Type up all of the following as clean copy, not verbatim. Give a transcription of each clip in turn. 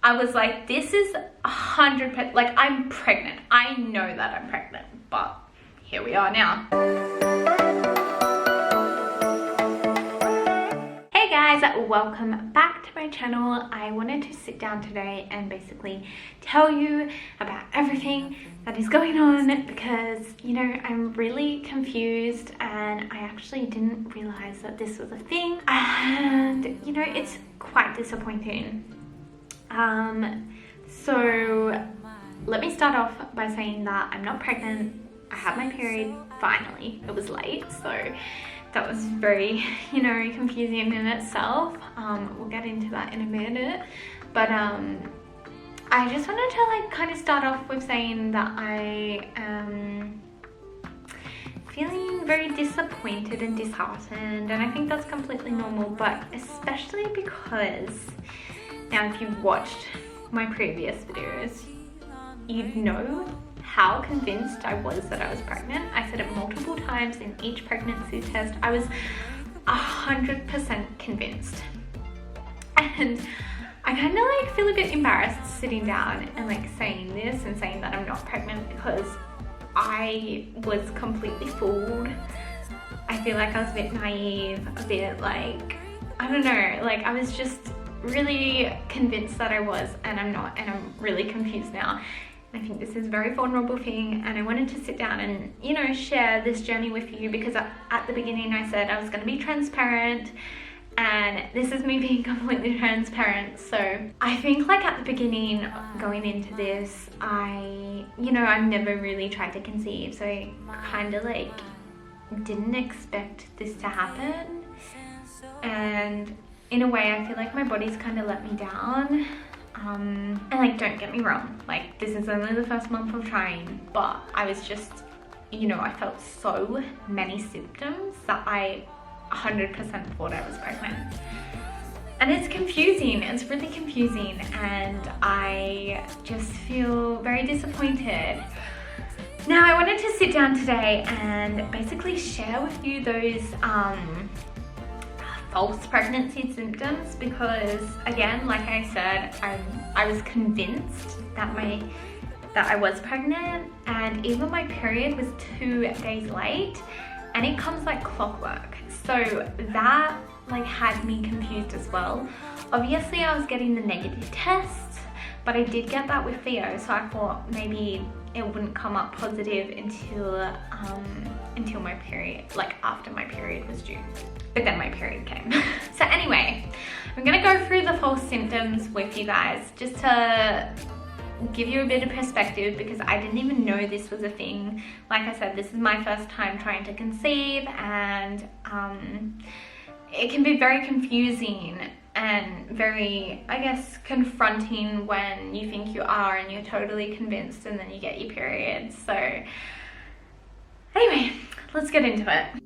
I was like, this is 100%, like, I'm pregnant. I know that I'm pregnant, but here we are now. Hey guys, welcome back to my channel. I wanted to sit down today and basically tell you about everything that is going on because, you know, I'm really confused and I actually didn't realize that this was a thing, and, you know, it's quite disappointing. So let me start off by saying that I'm not pregnant. I had my period finally. It was late, so that was very, you know, confusing in itself. We'll get into that in a minute, but I just wanted to like kind of start off with saying that I am feeling very disappointed and disheartened, and I think that's completely normal, but especially because now if you've watched my previous videos, you'd know how convinced I was that I was pregnant. I said it multiple times in each pregnancy test. I was 100% convinced. And I kind of like feel a bit embarrassed sitting down and like saying this and saying that I'm not pregnant because I was completely fooled. I feel like I was a bit naive, a bit like, I don't know, like I was just really convinced that I was, and I'm not, and I'm really confused now. I think this is a very vulnerable thing, and I wanted to sit down and, you know, share this journey with you because at the beginning I said I was going to be transparent, and this is me being completely transparent. So I think like at the beginning going into this, you know, I've never really tried to conceive, so I kind of like didn't expect this to happen, and in a way I feel like my body's kind of let me down. And like, don't get me wrong, like this is only the first month of trying, but I was just, you know, I felt so many symptoms that I 100% thought I was pregnant. And it's confusing, it's really confusing, and I just feel very disappointed. Now I wanted to sit down today and basically share with you those false pregnancy symptoms because, again, like I said, I was convinced that I was pregnant, and even my period was 2 days late, and it comes like clockwork. So that like had me confused as well. Obviously I was getting the negative tests, but I did get that with Theo, so I thought maybe it wouldn't come up positive until my period, like after my period was due. But then my period came. So anyway, I'm gonna go through the false symptoms with you guys just to give you a bit of perspective because I didn't even know this was a thing. Like I said, this is my first time trying to conceive, and it can be very confusing and very, I guess, confronting when you think you are and you're totally convinced and then you get your period. So anyway, let's get into it.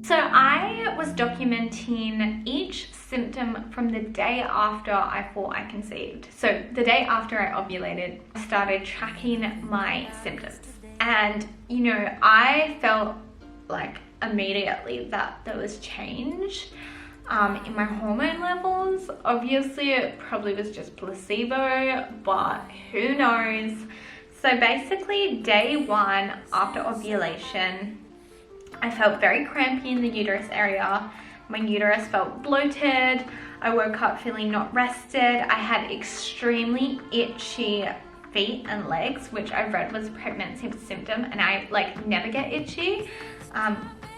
So I was documenting each symptom from the day after I thought I conceived. So the day after I ovulated, I started tracking my symptoms. And, you know, I felt like immediately that there was change in my hormone levels. Obviously, it probably was just placebo, but who knows? So basically, day 1 after ovulation, I felt very crampy in the uterus area. My uterus felt bloated. I woke up feeling not rested. I had extremely itchy feet and legs, which I read was a pregnancy symptom, and I like never get itchy,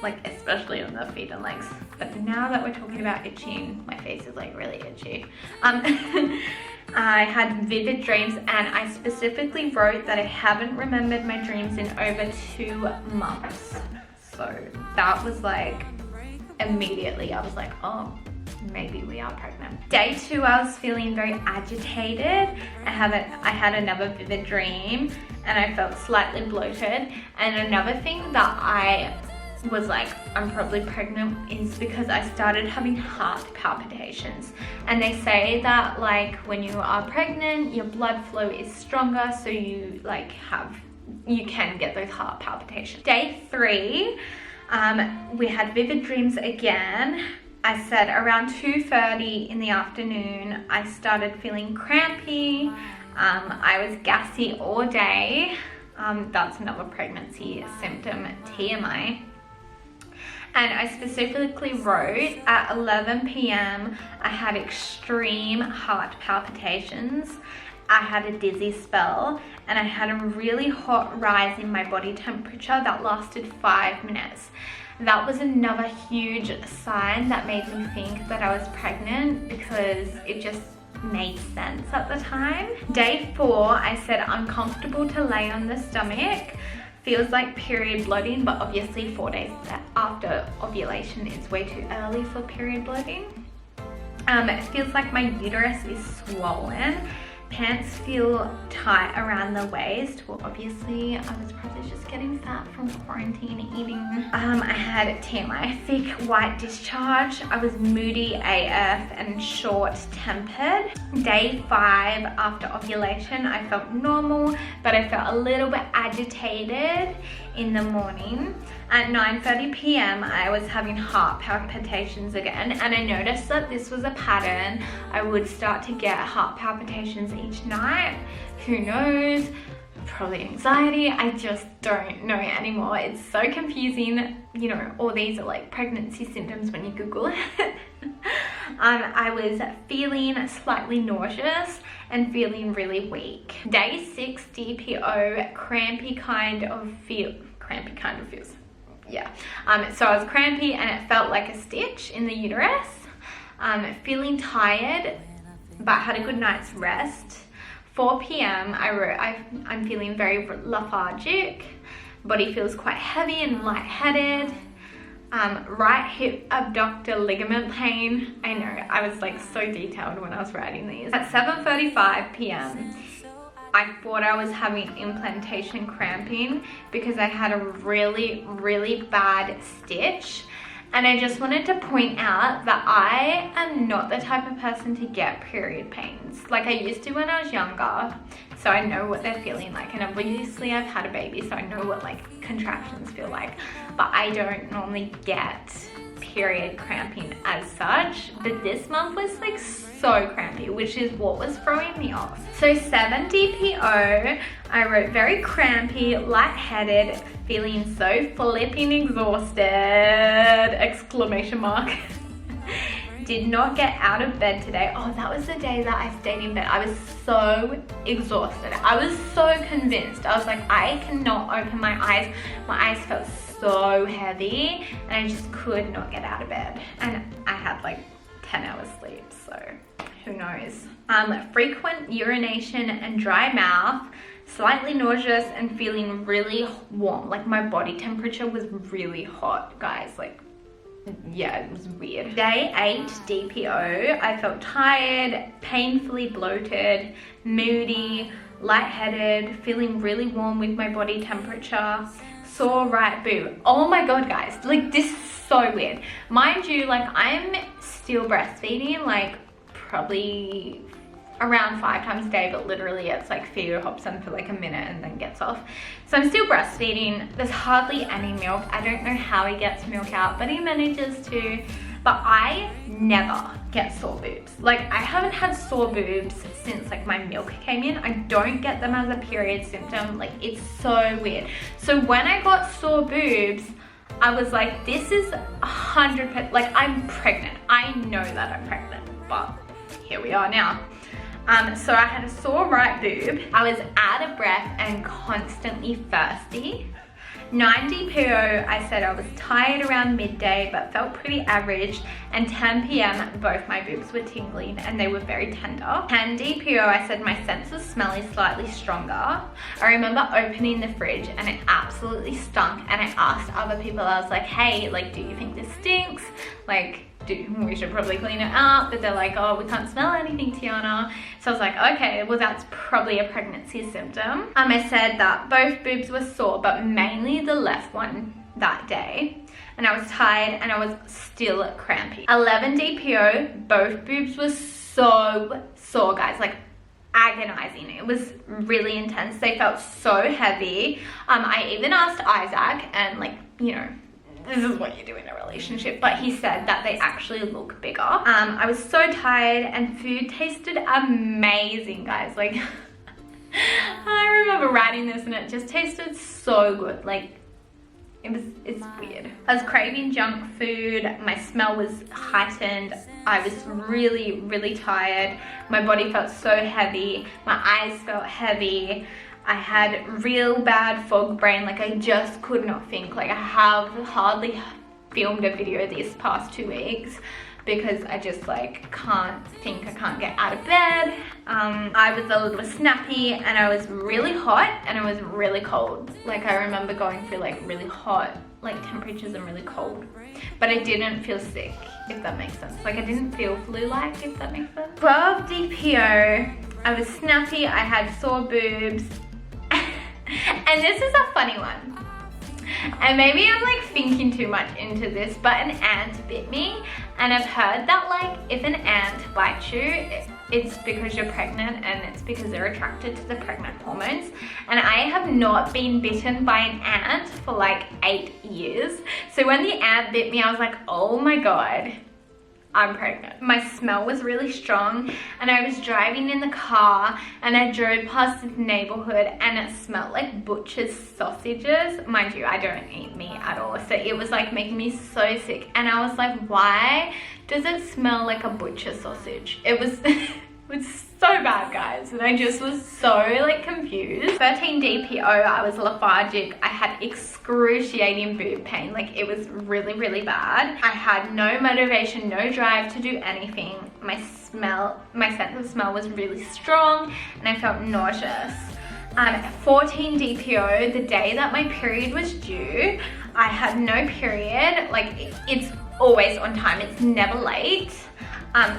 like especially on the feet and legs. But now that we're talking about itching, my face is like really itchy. I had vivid dreams, and I specifically wrote that I haven't remembered my dreams in over 2 months. So that was like, immediately I was like, oh, maybe we are pregnant. Day 2, I was feeling very agitated. I had another vivid dream, and I felt slightly bloated. And another thing that I was like, I'm probably pregnant, is because I started having heart palpitations. And they say that like when you are pregnant, your blood flow is stronger, so you like you can get those heart palpitations. Day 3, we had vivid dreams again, I said around 2:30 in the afternoon, I started feeling crampy. I was gassy all day. That's another pregnancy symptom, TMI. And I specifically wrote at 11 p.m. I had extreme heart palpitations. I had a dizzy spell, and I had a really hot rise in my body temperature that lasted 5 minutes. That was another huge sign that made me think that I was pregnant, because it just made sense at the time. Day 4, I said uncomfortable to lay on the stomach. Feels like period bloating, but obviously 4 days after ovulation is way too early for period bloating. It feels like my uterus is swollen. Pants feel tight around the waist. Well, obviously I was probably just getting fat from quarantine eating. I had TMI, thick white discharge. I was moody AF and short-tempered. Day 5 after ovulation, I felt normal, but I felt a little bit agitated in the morning. At 9:30 p.m. I was having heart palpitations again, and I noticed that this was a pattern. I would start to get heart palpitations each night. Who knows? Probably anxiety. I just don't know anymore. It's so confusing. You know, all these are like pregnancy symptoms when you Google it. I was feeling slightly nauseous and feeling really weak. Day 6 DPO, crampy kind of feels. Yeah. So I was crampy and it felt like a stitch in the uterus. Feeling tired, but had a good night's rest. 4 p.m. I wrote, I'm feeling very lethargic. Body feels quite heavy and lightheaded. Right hip abductor ligament pain. I know, I was like so detailed when I was writing these. At 7:35 p.m. I thought I was having implantation cramping because I had a really, really bad stitch. And I just wanted to point out that I am not the type of person to get period pains. Like I used to when I was younger, so I know what they're feeling like. And obviously I've had a baby, so I know what like contractions feel like. But I don't normally get period cramping as such, but this month was like so crampy, which is what was throwing me off. So 7 DPO, I wrote very crampy, lightheaded, feeling so flipping exhausted, exclamation mark. Did not get out of bed today. Oh, that was the day that I stayed in bed. I was so exhausted. I was so convinced. I was like, I cannot open my eyes. My eyes felt so heavy and I just could not get out of bed. And I had like 10 hours sleep, so who knows. Frequent urination and dry mouth, slightly nauseous and feeling really warm. Like my body temperature was really hot, guys. Like, yeah, it was weird. Day 8 DPO, I felt tired, painfully bloated, moody, lightheaded, feeling really warm with my body temperature, sore right boob. Oh my god, guys, like this is so weird. Mind you, like I'm still breastfeeding, like probably around 5 times a day, but literally it's like Theo hops in for like a minute and then gets off. So I'm still breastfeeding. There's hardly any milk. I don't know how he gets milk out, but he manages to. But I never get sore boobs. Like I haven't had sore boobs since like my milk came in. I don't get them as a period symptom. Like it's so weird. So when I got sore boobs, I was like, this is 100%, like I'm pregnant. I know that I'm pregnant, but here we are now. So I had a sore right boob. I was out of breath and constantly thirsty. 9 DPO, I said I was tired around midday but felt pretty average, and 10 p.m. both my boobs were tingling and they were very tender. 10 DPO, I said my sense of smell is slightly stronger. I remember opening the fridge and it absolutely stunk, and I asked other people, I was like, hey, like, do you think this stinks? Like, we should probably clean it out, but they're like, oh, we can't smell anything, Tiana. So I was like, okay, well that's probably a pregnancy symptom. I said that both boobs were sore, but mainly the left one that day. And I was tired and I was still crampy. 11 DPO, both boobs were so sore, guys, like agonizing. It was really intense. They felt so heavy. I even asked Isaac, and like, you know, this is what you do in a relationship, but he said that they actually look bigger. I was so tired and food tasted amazing, guys. Like, I remember writing this and it just tasted so good. Like, it's weird. I was craving junk food. My smell was heightened. I was really, really tired. My body felt so heavy. My eyes felt heavy. I had real bad fog brain. Like, I just could not think. Like, I have hardly filmed a video these past 2 weeks because I just like can't think. I can't get out of bed. I was a little snappy, and I was really hot and I was really cold. Like, I remember going through like really hot like temperatures and really cold, but I didn't feel sick, if that makes sense. Like, I didn't feel flu-like, if that makes sense. 12 DPO. I was snappy. I had sore boobs. And this is a funny one, and maybe I'm like thinking too much into this, but an ant bit me, and I've heard that like if an ant bites you, it's because you're pregnant, and it's because they're attracted to the pregnant hormones. And I have not been bitten by an ant for like 8 years. So when the ant bit me, I was like, oh my God, I'm pregnant. My smell was really strong, and I was driving in the car, and I drove past this neighborhood, and it smelled like butcher's sausages. Mind you, I don't eat meat at all, so it was like making me so sick. And I was like, why does it smell like a butcher sausage? It was it was so bad, guys, and I just was so like confused. 13 DPO, I was lethargic. I had excruciating boob pain. Like, it was really, really bad. I had no motivation, no drive to do anything. My sense of smell was really strong, and I felt nauseous. 14 DPO, the day that my period was due, I had no period. Like, it's always on time, it's never late.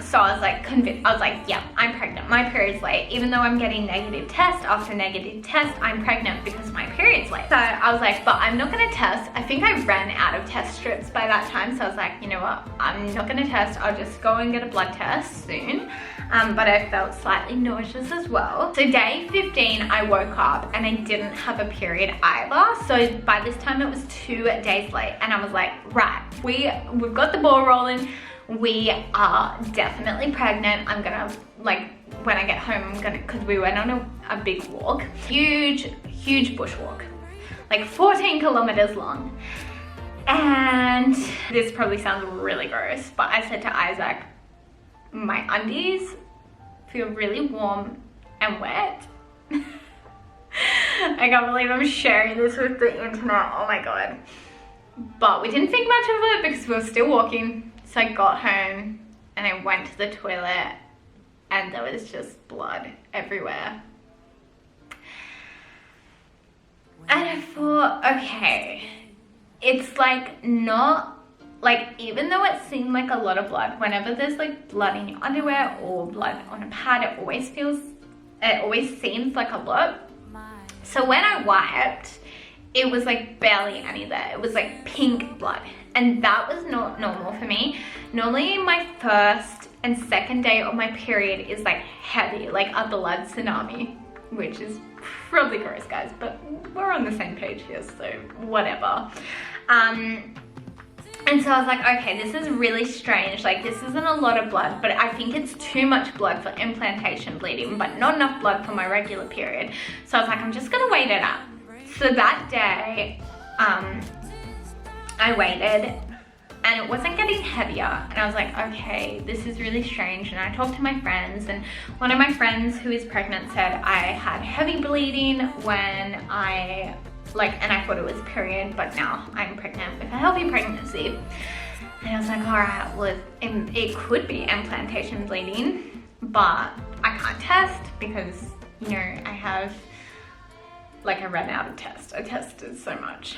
So I was like convinced. I was like, yeah, I'm pregnant. My period's late. Even though I'm getting negative test after negative test, I'm pregnant because my period's late. So I was like, but I'm not gonna test. I think I ran out of test strips by that time. So I was like, you know what? I'm not gonna test. I'll just go and get a blood test soon. But I felt slightly nauseous as well. So day 15, I woke up and I didn't have a period either. So by this time it was 2 days late, and I was like, right, we've got the ball rolling. We are definitely pregnant. I'm gonna, like, when I get home, I'm gonna, because we went on a big walk, huge bushwalk, like 14 kilometers long. And this probably sounds really gross, but I said to Isaac, my undies feel really warm and wet. I can't believe I'm sharing this with the internet, oh my God. But we didn't think much of it because we were still walking. So I got home and I went to the toilet, and there was just blood everywhere. And I thought, okay, it's like not, like, even though it seemed like a lot of blood, whenever there's like blood in your underwear or blood on a pad, it always seems like a lot. So when I wiped, it was like barely any there. It was like pink blood. And that was not normal for me. Normally my first and second day of my period is like heavy, like a blood tsunami, which is probably gross, guys, but we're on the same page here, so whatever. And so I was like, okay, this is really strange. Like, this isn't a lot of blood, but I think it's too much blood for implantation bleeding, but not enough blood for my regular period. So I was like, I'm just gonna wait it out. So that day, I waited, and it wasn't getting heavier, and I was like, okay, this is really strange. And I talked to my friends, and one of my friends who is pregnant said I had heavy bleeding when I thought it was period, but now I'm pregnant with a healthy pregnancy. And I was like, all right, well, it could be implantation bleeding, but I can't test because, you know, I ran out of tests. I tested so much.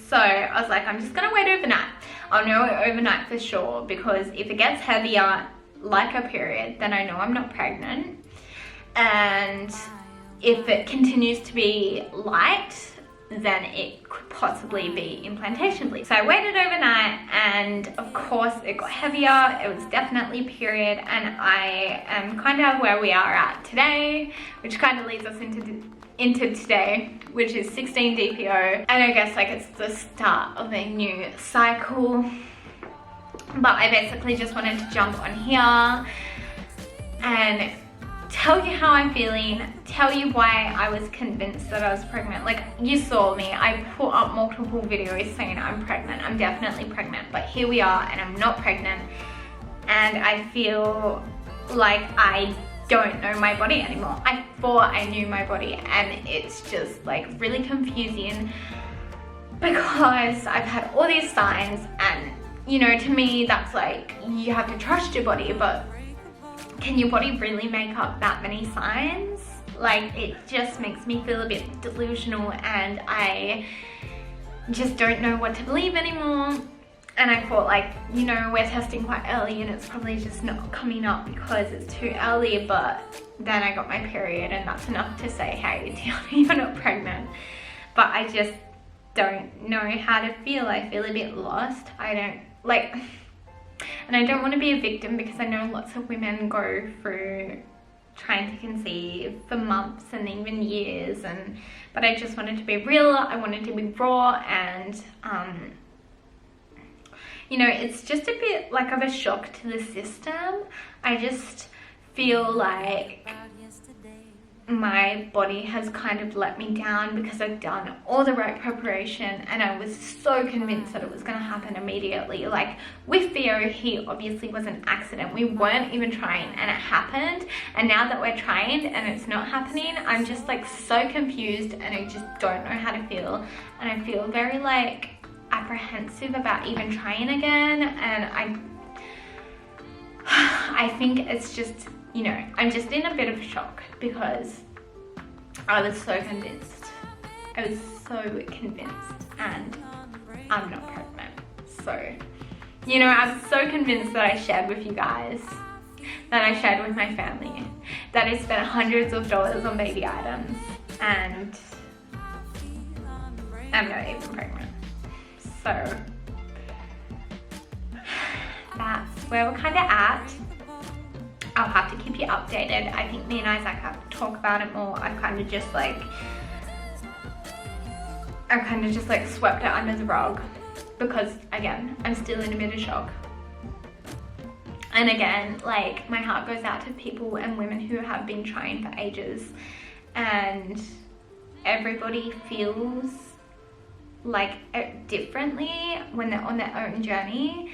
So I was like, I'm just gonna wait overnight. I'll know overnight for sure, because if it gets heavier like a period, then I know I'm not pregnant. And if it continues to be light, then it could possibly be implantation bleed. So I waited overnight, and of course it got heavier. It was definitely period, and I am kind of where we are at today, which kind of leads us into into today, which is 16 DPO, and I guess like it's the start of a new cycle. But I basically just wanted to jump on here and tell you how I'm feeling, tell you why I was convinced that I was pregnant. Like, you saw me, I put up multiple videos saying I'm pregnant, I'm definitely pregnant, but here we are and I'm not pregnant, and I feel like I don't know my body anymore. I thought I knew my body, and it's just like really confusing because I've had all these signs, and you know, to me that's like, you have to trust your body, but can your body really make up that many signs? Like, it just makes me feel a bit delusional, and I just don't know what to believe anymore. And I thought, like, you know, we're testing quite early and it's probably just not coming up because it's too early, but then I got my period and that's enough to say, hey, Tiana, you're not pregnant. But I just don't know how to feel. I feel a bit lost. I don't, like, and I don't want to be a victim because I know lots of women go through trying to conceive for months and even years, but I just wanted to be real. I wanted to be raw, and you know, it's just a bit like of a shock to the system. I just feel like my body has kind of let me down because I've done all the right preparation, and I was so convinced that it was going to happen immediately. Like with Theo, he obviously was an accident. We weren't even trying and it happened, and now that we're trying and it's not happening, I'm just like so confused and I just don't know how to feel, and I feel very like apprehensive about even trying again. And I think it's just, you know, I'm just in a bit of a shock because I was so convinced. I was so convinced, and I'm not pregnant. So, you know, I was so convinced that I shared with you guys, that I shared with my family, that I spent hundreds of dollars on baby items, and I'm not even pregnant. So that's where we're kind of at. I'll have to keep you updated. I think me and Isaac have to talk about it more. I've kind of just like swept it under the rug because, again, I'm still in a bit of shock. And again, like, my heart goes out to people and women who have been trying for ages, and everybody feels like it differently when they're on their own journey.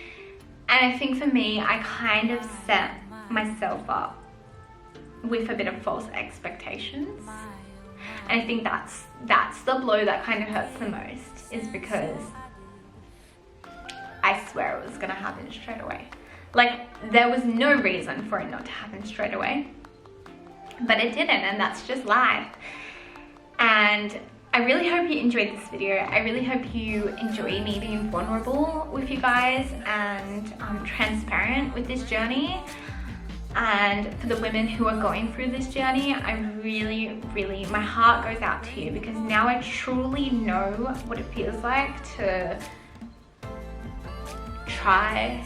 And I think for me, I kind of set myself up with a bit of false expectations, and I think that's the blow that kind of hurts the most, is because I swear it was gonna happen straight away. Like, there was no reason for it not to happen straight away, but it didn't, and that's just life. And I really hope you enjoyed this video. I really hope you enjoy me being vulnerable with you guys and transparent with this journey. And for the women who are going through this journey, I really, really, my heart goes out to you, because now I truly know what it feels like to try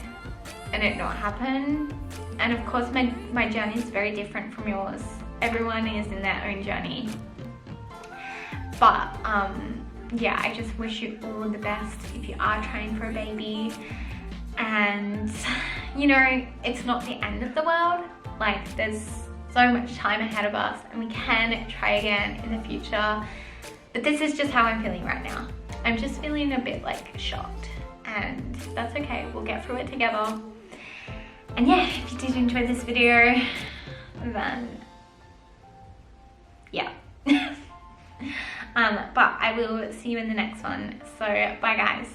and it not happen. And of course, my journey is very different from yours. Everyone is in their own journey. But yeah, I just wish you all the best if you are trying for a baby. And you know, it's not the end of the world. Like, there's so much time ahead of us, and we can try again in the future. But this is just how I'm feeling right now. I'm just feeling a bit like shocked, and that's okay. We'll get through it together. And yeah, if you did enjoy this video, then yeah. But I will see you in the next one. So bye guys.